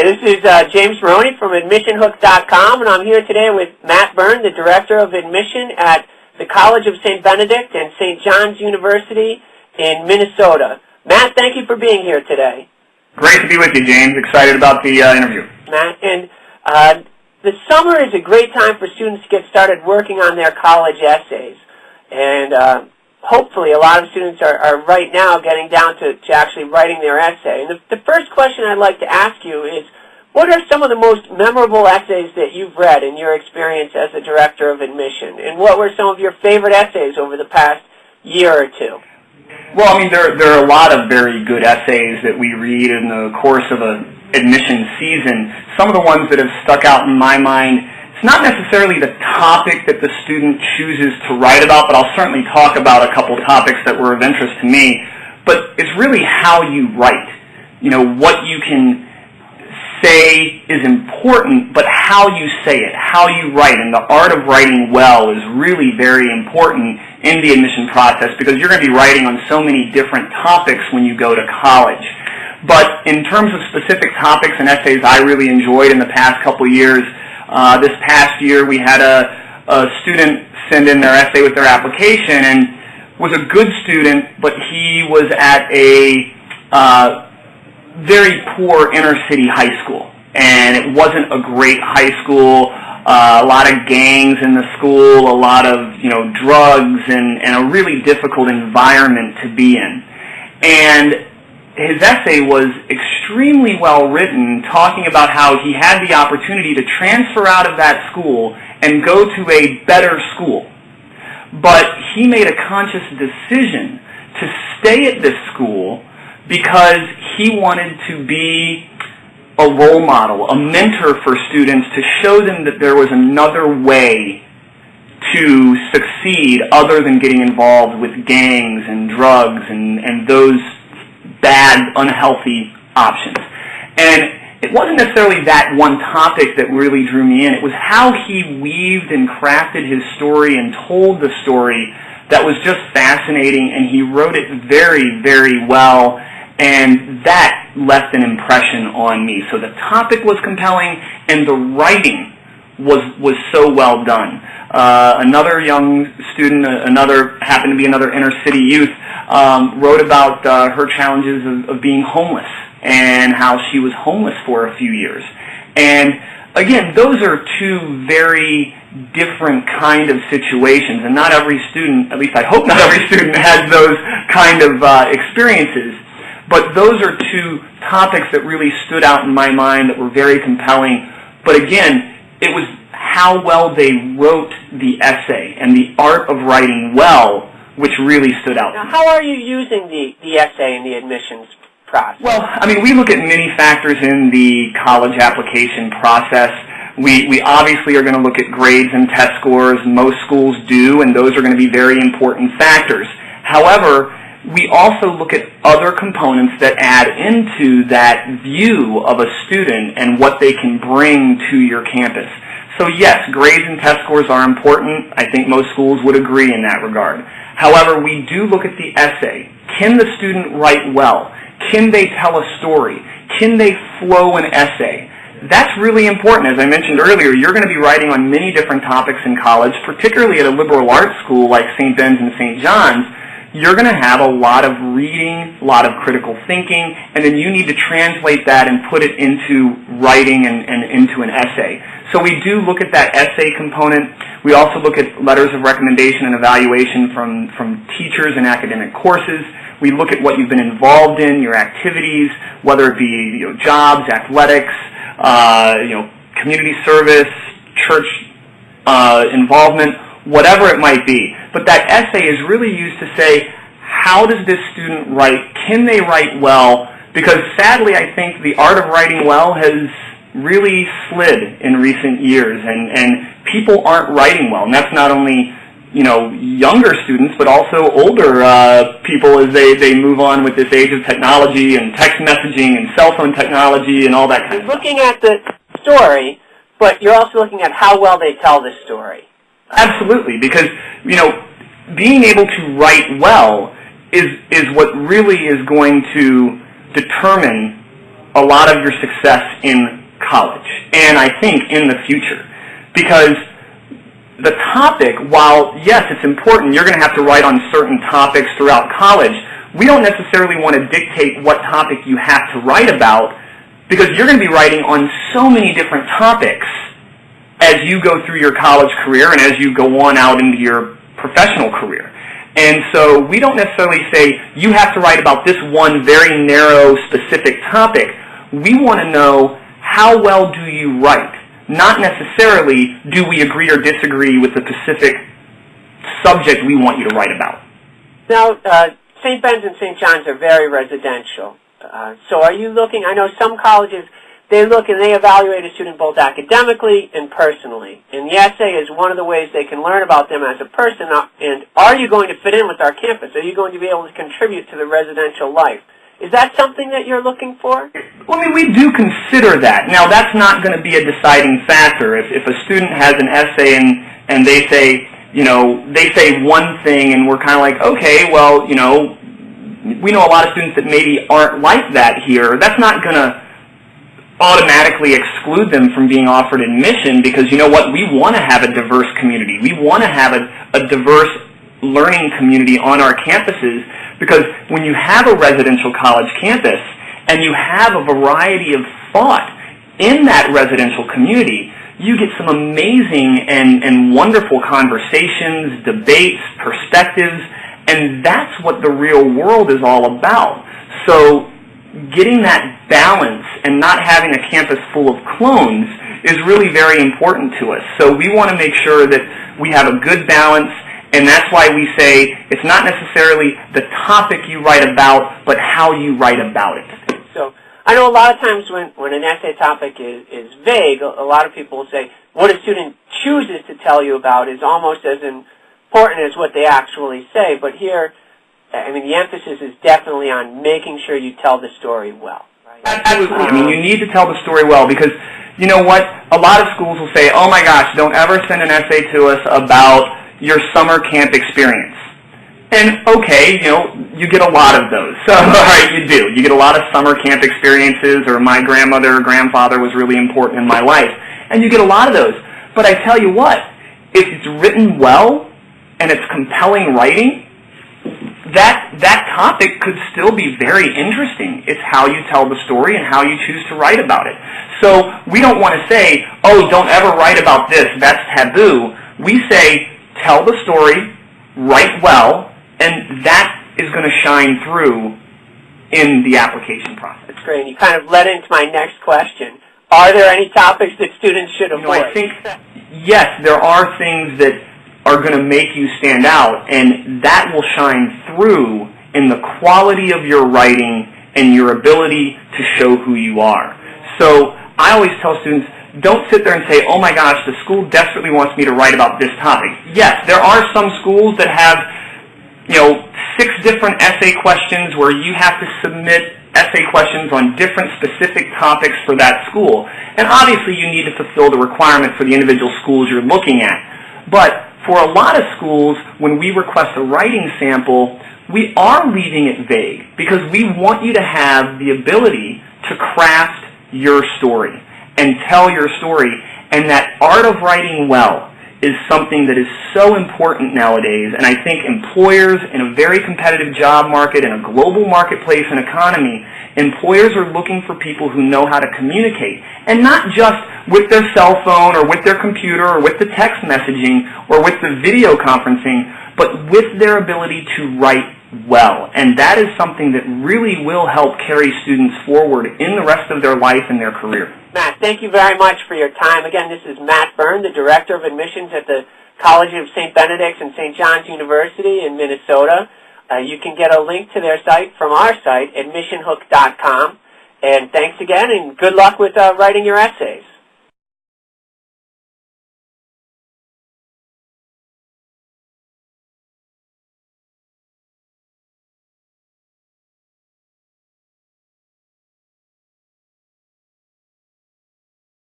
This is James Maroney from AdmissionHook.com, and I'm here today with Matt Beirne, the Director of Admission at the College of St. Benedict and St. John's University in Minnesota. Matt, thank you for being here today. Great to be with you, James. Excited about the interview. Matt, and the summer is a great time for students to get started working on their college essays. And hopefully a lot of students are right now getting down to actually writing their essay. And the first question I'd like to ask you is, what are some of the most memorable essays that you've read in your experience as a Director of Admission? And what were some of your favorite essays over the past year or two? Well, I mean, there are a lot of very good essays that we read in the course of an admission season. Some of the ones that have stuck out in my mind, it's not necessarily the topic that the student chooses to write about, but I'll certainly talk about a couple topics that were of interest to me. But it's really how you write. You know, what you can say is important, but how you say it, how you write, and the art of writing well is really very important in the admission process because you're going to be writing on so many different topics when you go to college. But in terms of specific topics and essays I really enjoyed in the past couple of years, this past year we had a student send in their essay with their application and was a good student, but he was at a very poor inner city high school. And it wasn't a great high school, a lot of gangs in the school, a lot of drugs, and a really difficult environment to be in. And his essay was extremely well written, talking about how he had the opportunity to transfer out of that school and go to a better school. But he made a conscious decision to stay at this school because he wanted to be a role model, a mentor for students to show them that there was another way to succeed other than getting involved with gangs and drugs and those bad, unhealthy options. And it wasn't necessarily that one topic that really drew me in. It was how he weaved and crafted his story and told the story that was just fascinating, and he wrote it very, very well, and that left an impression on me. So the topic was compelling, and the writing was so well done. Another young student, happened to be another inner city youth, wrote about her challenges of being homeless and how she was homeless for a few years. And again, those are two very different kind of situations, and not every student, at least I hope not every student, has those kind of experiences. But those are two topics that really stood out in my mind that were very compelling. But again, it was how well they wrote the essay and the art of writing well, which really stood out. Now, how are you using the essay in the admissions process? Well, I mean, we look at many factors in the college application process. We obviously are going to look at grades and test scores. Most schools do, and those are going to be very important factors. However, we also look at other components that add into that view of a student and what they can bring to your campus. So yes, grades and test scores are important. I think most schools would agree in that regard. However, we do look at the essay. Can the student write well? Can they tell a story? Can they flow an essay? That's really important. As I mentioned earlier, you're going to be writing on many different topics in college, particularly at a liberal arts school like St. Ben's and St. John's. You're going to have a lot of reading, a lot of critical thinking, and then you need to translate that and put it into writing and into an essay. So we do look at that essay component. We also look at letters of recommendation and evaluation from teachers and academic courses. We look at what you've been involved in, your activities, whether it be jobs, athletics, community service, church involvement, whatever it might be. But that essay is really used to say, how does this student write? Can they write well? Because sadly, I think the art of writing well has really slid in recent years, and people aren't writing well. And that's not only younger students, but also older people as they move on with this age of technology and text messaging and cell phone technology and all that kind of stuff. Looking at the story, but you're also looking at how well they tell the story. Absolutely, because being able to write well is what really is going to determine a lot of your success in college, and I think in the future. Because the topic, while yes, it's important, you're going to have to write on certain topics throughout college, we don't necessarily want to dictate what topic you have to write about, because you're going to be writing on so many different topics as you go through your college career and as you go on out into your professional career. And so we don't necessarily say you have to write about this one very narrow, specific topic. We want to know how well do you write, not necessarily do we agree or disagree with the specific subject we want you to write about. Now, St. Ben's and St. John's are very residential. So are you looking, I know some colleges, they look and they evaluate a student both academically and personally. And the essay is one of the ways they can learn about them as a person. And are you going to fit in with our campus? Are you going to be able to contribute to the residential life? Is that something that you're looking for? Well, I mean, we do consider that. Now, that's not going to be a deciding factor. If a student has an essay and they say, you know, they say one thing and we're kind of like, okay, well, you know, we know a lot of students that maybe aren't like that here. That's not going to automatically exclude them from being offered admission, because you know what? We want to have a diverse community. We want to have a diverse learning community on our campuses, because when you have a residential college campus and you have a variety of thought in that residential community, you get some amazing and wonderful conversations, debates, perspectives, and that's what the real world is all about. So getting that balance and not having a campus full of clones is really very important to us. So we want to make sure that we have a good balance, and that's why we say it's not necessarily the topic you write about, but how you write about it. So I know a lot of times when an essay topic is vague, a lot of people will say what a student chooses to tell you about is almost as important as what they actually say. But here, I mean, the emphasis is definitely on making sure you tell the story well. Right? Absolutely. I mean, you need to tell the story well, because you know what? A lot of schools will say, oh my gosh, don't ever send an essay to us about your summer camp experience. And okay, you know, you get a lot of those. So, all right, you do. You get a lot of summer camp experiences, or my grandmother or grandfather was really important in my life. And you get a lot of those. But I tell you what, if it's written well and it's compelling writing, that topic could still be very interesting. It's how you tell the story and how you choose to write about it. So we don't want to say, oh, don't ever write about this, that's taboo. We say, tell the story, write well, and that is going to shine through in the application process. That's great. And you kind of led into my next question. Are there any topics that students should avoid? You know, I think, yes, there are things that are going to make you stand out, and that will shine through in the quality of your writing and your ability to show who you are. So I always tell students, don't sit there and say, oh my gosh, the school desperately wants me to write about this topic. Yes, there are some schools that have, you know, 6 different essay questions where you have to submit essay questions on different specific topics for that school. And obviously you need to fulfill the requirement for the individual schools you're looking at. But for a lot of schools, when we request a writing sample, we are leaving it vague, because we want you to have the ability to craft your story and tell your story. And that art of writing well is something that is so important nowadays. And I think employers, in a very competitive job market, in a global marketplace and economy, employers are looking for people who know how to communicate. And not just with their cell phone or with their computer or with the text messaging or with the video conferencing, but with their ability to write well. And that is something that really will help carry students forward in the rest of their life and their career. Matt, thank you very much for your time. Again, this is Matt Beirne, the Director of Admissions at the College of St. Benedict's and St. John's University in Minnesota. You can get a link to their site from our site, admissionhook.com. And thanks again, and good luck with writing your essays.